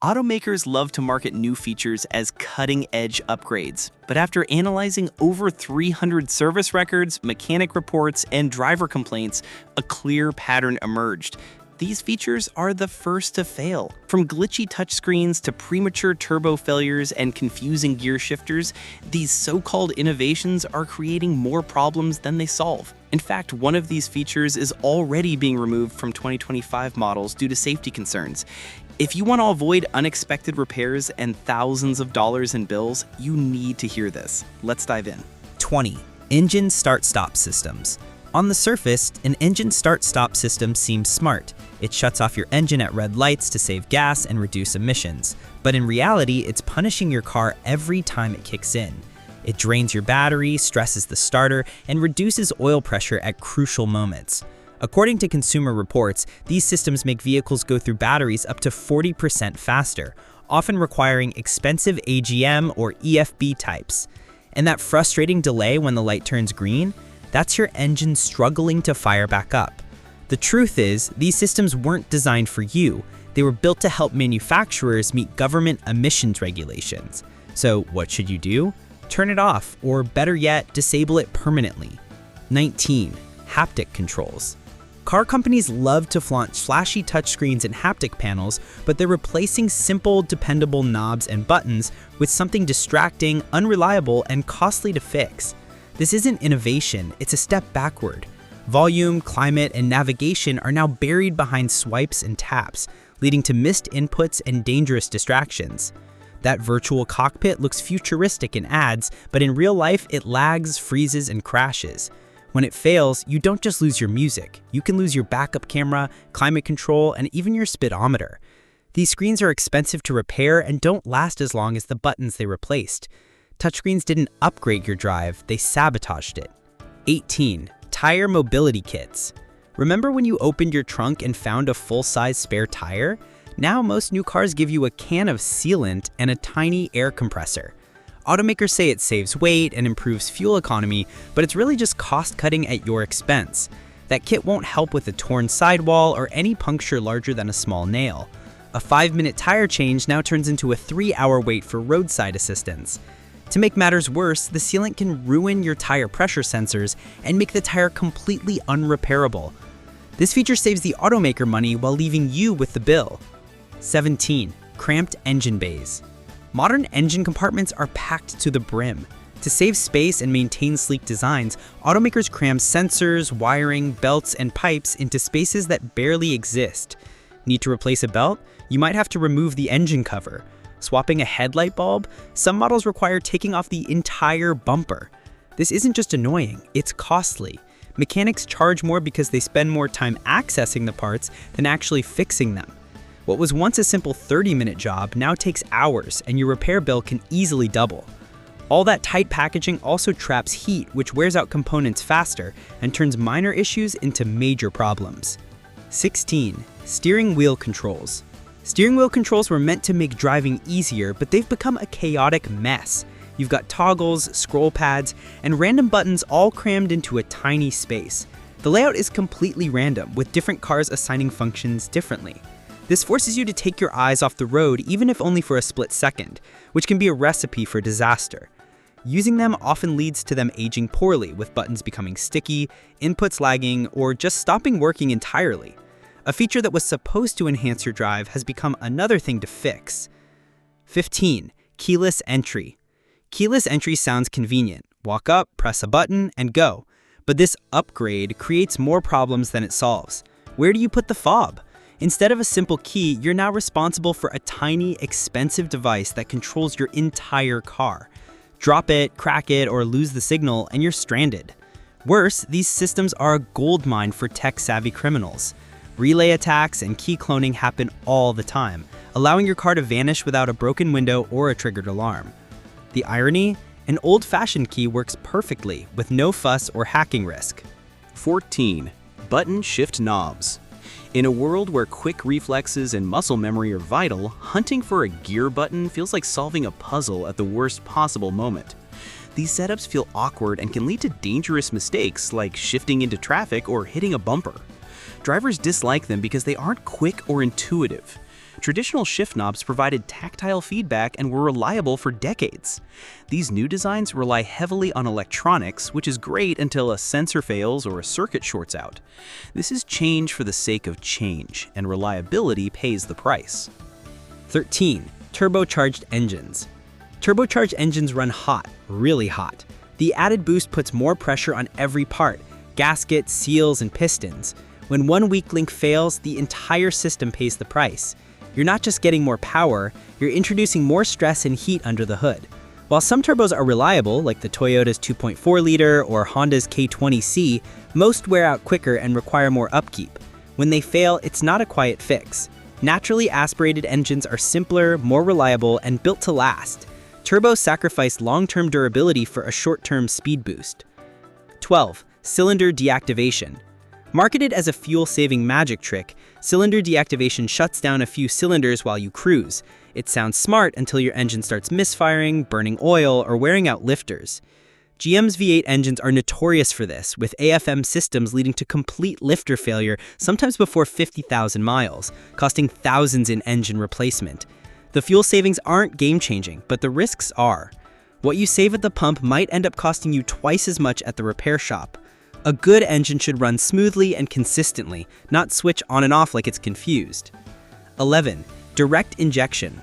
Automakers love to market new features as cutting-edge upgrades, but after analyzing over 300 service records, mechanic reports, and driver complaints, a clear pattern emerged. These features are the first to fail. From glitchy touchscreens to premature turbo failures and confusing gear shifters, these so-called innovations are creating more problems than they solve. In fact, one of these features is already being removed from 2025 models due to safety concerns. If you want to avoid unexpected repairs and thousands of dollars in bills, you need to hear this. Let's dive in. 20. Engine start-stop systems. On the surface, an engine start-stop system seems smart. It shuts off your engine at red lights to save gas and reduce emissions. But in reality, it's punishing your car every time it kicks in. It drains your battery, stresses the starter, and reduces oil pressure at crucial moments. According to Consumer Reports, these systems make vehicles go through batteries up to 40% faster, often requiring expensive AGM or EFB types. And that frustrating delay when the light turns green, that's your engine struggling to fire back up. The truth is, these systems weren't designed for you. They were built to help manufacturers meet government emissions regulations. So what should you do? Turn it off, or better yet, disable it permanently. 19. Haptic controls. Car companies love to flaunt flashy touchscreens and haptic panels, but they're replacing simple, dependable knobs and buttons with something distracting, unreliable, and costly to fix. This isn't innovation, it's a step backward. Volume, climate, and navigation are now buried behind swipes and taps, leading to missed inputs and dangerous distractions. That virtual cockpit looks futuristic in ads, but in real life it lags, freezes, and crashes. When it fails, you don't just lose your music. You can lose your backup camera, climate control, and even your speedometer. These screens are expensive to repair and don't last as long as the buttons they replaced. Touchscreens didn't upgrade your drive, they sabotaged it. 18. Tire mobility kits. Remember when you opened your trunk and found a full-size spare tire? Now most new cars give you a can of sealant and a tiny air compressor. Automakers say it saves weight and improves fuel economy, but it's really just cost-cutting at your expense. That kit won't help with a torn sidewall or any puncture larger than a small nail. A 5-minute tire change now turns into a 3-hour wait for roadside assistance. To make matters worse, the sealant can ruin your tire pressure sensors and make the tire completely unrepairable. This feature saves the automaker money while leaving you with the bill. 17. Cramped engine bays. Modern engine compartments are packed to the brim. To save space and maintain sleek designs, automakers cram sensors, wiring, belts, and pipes into spaces that barely exist. Need to replace a belt? You might have to remove the engine cover. Swapping a headlight bulb? Some models require taking off the entire bumper. This isn't just annoying, it's costly. Mechanics charge more because they spend more time accessing the parts than actually fixing them. What was once a simple 30-minute job now takes hours, and your repair bill can easily double. All that tight packaging also traps heat, which wears out components faster and turns minor issues into major problems. 16. Steering wheel controls. Steering wheel controls were meant to make driving easier, but they've become a chaotic mess. You've got toggles, scroll pads, and random buttons all crammed into a tiny space. The layout is completely random, with different cars assigning functions differently. This forces you to take your eyes off the road even if only for a split second, which can be a recipe for disaster. Using them often leads to them aging poorly, with buttons becoming sticky, inputs lagging, or just stopping working entirely. A feature that was supposed to enhance your drive has become another thing to fix. 15. Keyless entry. Keyless entry sounds convenient. Walk up, press a button, and go. But this upgrade creates more problems than it solves. Where do you put the fob? Instead of a simple key, you're now responsible for a tiny, expensive device that controls your entire car. Drop it, crack it, or lose the signal, and you're stranded. Worse, these systems are a goldmine for tech-savvy criminals. Relay attacks and key cloning happen all the time, allowing your car to vanish without a broken window or a triggered alarm. The irony? An old-fashioned key works perfectly, with no fuss or hacking risk. 14. Button shift knobs. In a world where quick reflexes and muscle memory are vital, hunting for a gear button feels like solving a puzzle at the worst possible moment. These setups feel awkward and can lead to dangerous mistakes like shifting into traffic or hitting a bumper. Drivers dislike them because they aren't quick or intuitive. Traditional shift knobs provided tactile feedback and were reliable for decades. These new designs rely heavily on electronics, which is great until a sensor fails or a circuit shorts out. This is change for the sake of change, and reliability pays the price. 13. Turbocharged engines. Turbocharged engines run hot, really hot. The added boost puts more pressure on every part, gaskets, seals, and pistons. When one weak link fails, the entire system pays the price. You're not just getting more power, you're introducing more stress and heat under the hood. While some turbos are reliable, like the Toyota's 2.4-liter or Honda's K20C, most wear out quicker and require more upkeep. When they fail, it's not a quiet fix. Naturally aspirated engines are simpler, more reliable, and built to last. Turbos sacrifice long-term durability for a short-term speed boost. 12. Cylinder deactivation. Marketed as a fuel-saving magic trick, cylinder deactivation shuts down a few cylinders while you cruise. It sounds smart until your engine starts misfiring, burning oil, or wearing out lifters. GM's V8 engines are notorious for this, with AFM systems leading to complete lifter failure sometimes before 50,000 miles, costing thousands in engine replacement. The fuel savings aren't game-changing, but the risks are. What you save at the pump might end up costing you twice as much at the repair shop. A good engine should run smoothly and consistently, not switch on and off like it's confused. 11. Direct injection.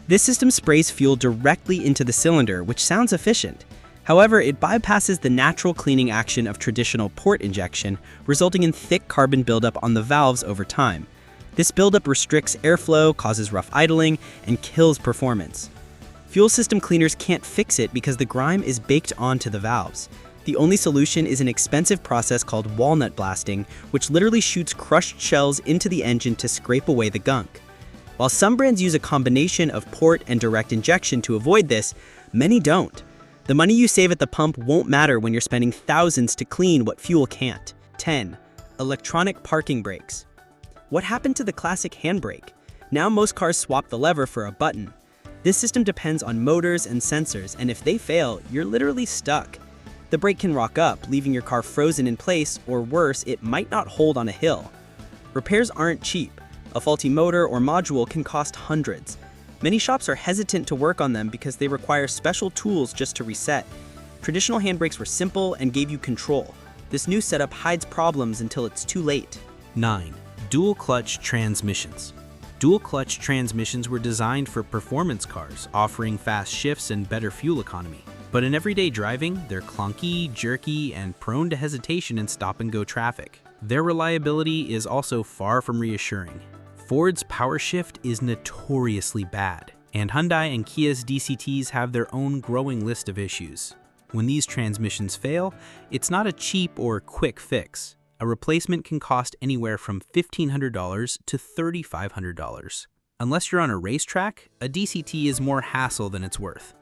This system sprays fuel directly into the cylinder, which sounds efficient. However, it bypasses the natural cleaning action of traditional port injection, resulting in thick carbon buildup on the valves over time. This buildup restricts airflow, causes rough idling, and kills performance. Fuel system cleaners can't fix it because the grime is baked onto the valves. The only solution is an expensive process called walnut blasting, which literally shoots crushed shells into the engine to scrape away the gunk. While some brands use a combination of port and direct injection to avoid this, many don't. The money you save at the pump won't matter when you're spending thousands to clean what fuel can't. 10. Electronic parking brakes. What happened to the classic handbrake? Now most cars swap the lever for a button. This system depends on motors and sensors, and if they fail, you're literally stuck. The brake can rock up, leaving your car frozen in place, or worse, it might not hold on a hill. Repairs aren't cheap. A faulty motor or module can cost hundreds. Many shops are hesitant to work on them because they require special tools just to reset. Traditional handbrakes were simple and gave you control. This new setup hides problems until it's too late. 9. Dual clutch transmissions. Dual clutch transmissions were designed for performance cars, offering fast shifts and better fuel economy. But in everyday driving, they're clunky, jerky, and prone to hesitation in stop-and-go traffic. Their reliability is also far from reassuring. Ford's power shift is notoriously bad, and Hyundai and Kia's DCTs have their own growing list of issues. When these transmissions fail, it's not a cheap or quick fix. A replacement can cost anywhere from $1,500 to $3,500. Unless you're on a racetrack, a DCT is more hassle than it's worth.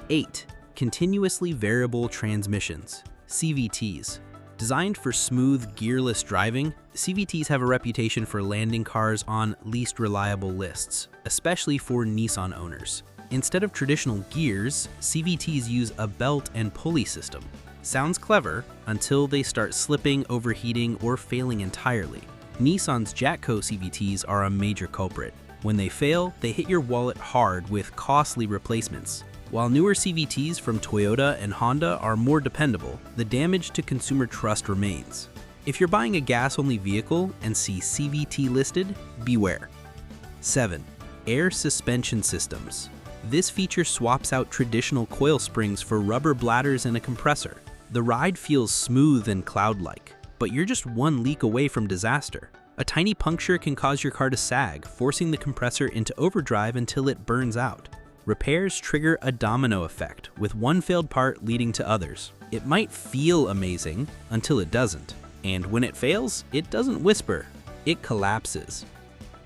8. Continuously variable transmissions, CVTs. Designed for smooth, gearless driving, CVTs have a reputation for landing cars on least reliable lists, especially for Nissan owners. Instead of traditional gears, CVTs use a belt and pulley system. Sounds clever until they start slipping, overheating, or failing entirely. Nissan's Jatco CVTs are a major culprit. When they fail, they hit your wallet hard with costly replacements. While newer CVTs from Toyota and Honda are more dependable, the damage to consumer trust remains. If you're buying a gas-only vehicle and see CVT listed, beware. 7. Air suspension systems. This feature swaps out traditional coil springs for rubber bladders and a compressor. The ride feels smooth and cloud-like, but you're just one leak away from disaster. A tiny puncture can cause your car to sag, forcing the compressor into overdrive until it burns out. Repairs trigger a domino effect, with one failed part leading to others. It might feel amazing until it doesn't. And when it fails, it doesn't whisper, it collapses.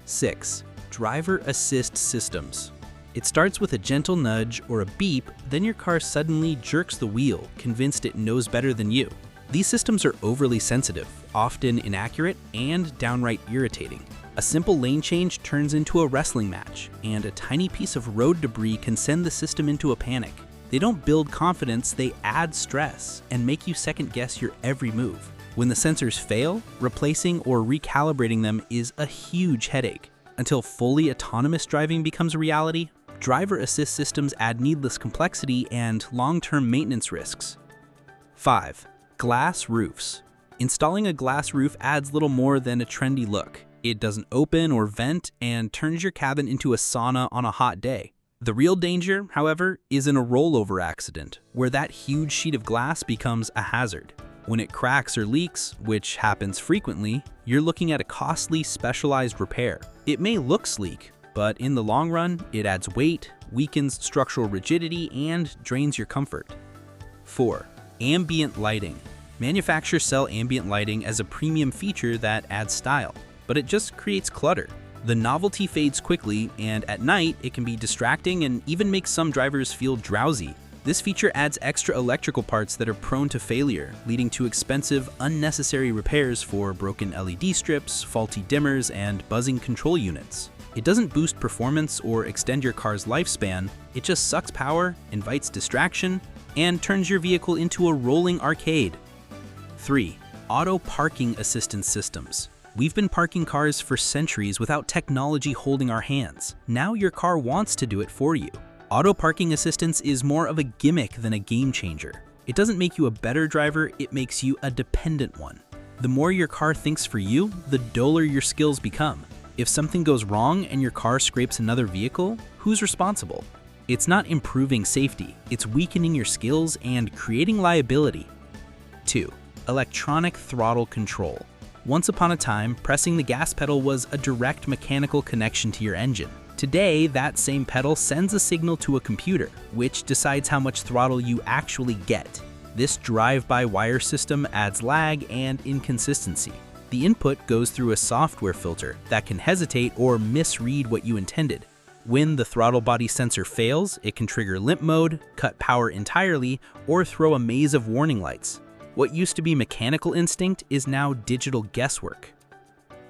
6. Driver assist systems. It starts with a gentle nudge or a beep, then your car suddenly jerks the wheel, convinced it knows better than you. These systems are overly sensitive, often inaccurate, and downright irritating. A simple lane change turns into a wrestling match, and a tiny piece of road debris can send the system into a panic. They don't build confidence, they add stress and make you second-guess your every move. When the sensors fail, replacing or recalibrating them is a huge headache. Until fully autonomous driving becomes a reality, driver assist systems add needless complexity and long-term maintenance risks. 5. Glass roofs. Installing a glass roof adds little more than a trendy look. It doesn't open or vent and turns your cabin into a sauna on a hot day. The real danger, however, is in a rollover accident, where that huge sheet of glass becomes a hazard. When it cracks or leaks, which happens frequently, you're looking at a costly, specialized repair. It may look sleek, but in the long run, it adds weight, weakens structural rigidity, and drains your comfort. 4. Ambient lighting. Manufacturers sell ambient lighting as a premium feature that adds style, but it just creates clutter. The novelty fades quickly, and at night, it can be distracting and even make some drivers feel drowsy. This feature adds extra electrical parts that are prone to failure, leading to expensive, unnecessary repairs for broken LED strips, faulty dimmers, and buzzing control units. It doesn't boost performance or extend your car's lifespan, it just sucks power, invites distraction, and turns your vehicle into a rolling arcade. 3. Auto parking assistance systems. We've been parking cars for centuries without technology holding our hands. Now your car wants to do it for you. Auto parking assistance is more of a gimmick than a game changer. It doesn't make you a better driver, it makes you a dependent one. The more your car thinks for you, the duller your skills become. If something goes wrong and your car scrapes another vehicle, who's responsible? It's not improving safety, it's weakening your skills and creating liability. 2. Electronic throttle control. Once upon a time, pressing the gas pedal was a direct mechanical connection to your engine. Today, that same pedal sends a signal to a computer, which decides how much throttle you actually get. This drive-by-wire system adds lag and inconsistency. The input goes through a software filter that can hesitate or misread what you intended. When the throttle body sensor fails, it can trigger limp mode, cut power entirely, or throw a maze of warning lights. What used to be mechanical instinct is now digital guesswork.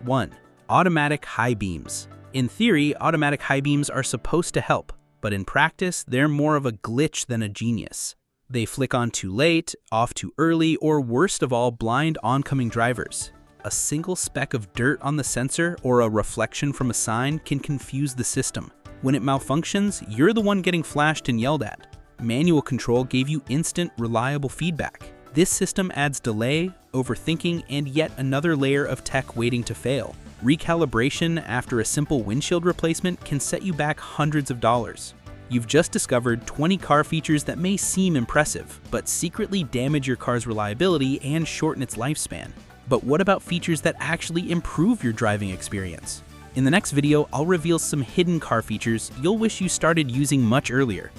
1. Automatic high beams. In theory, automatic high beams are supposed to help, but in practice, they're more of a glitch than a genius. They flick on too late, off too early, or worst of all, blind oncoming drivers. A single speck of dirt on the sensor or a reflection from a sign can confuse the system. When it malfunctions, you're the one getting flashed and yelled at. Manual control gave you instant, reliable feedback. This system adds delay, overthinking, and yet another layer of tech waiting to fail. Recalibration after a simple windshield replacement can set you back hundreds of dollars. You've just discovered 20 car features that may seem impressive, but secretly damage your car's reliability and shorten its lifespan. But what about features that actually improve your driving experience? In the next video, I'll reveal some hidden car features you'll wish you started using much earlier.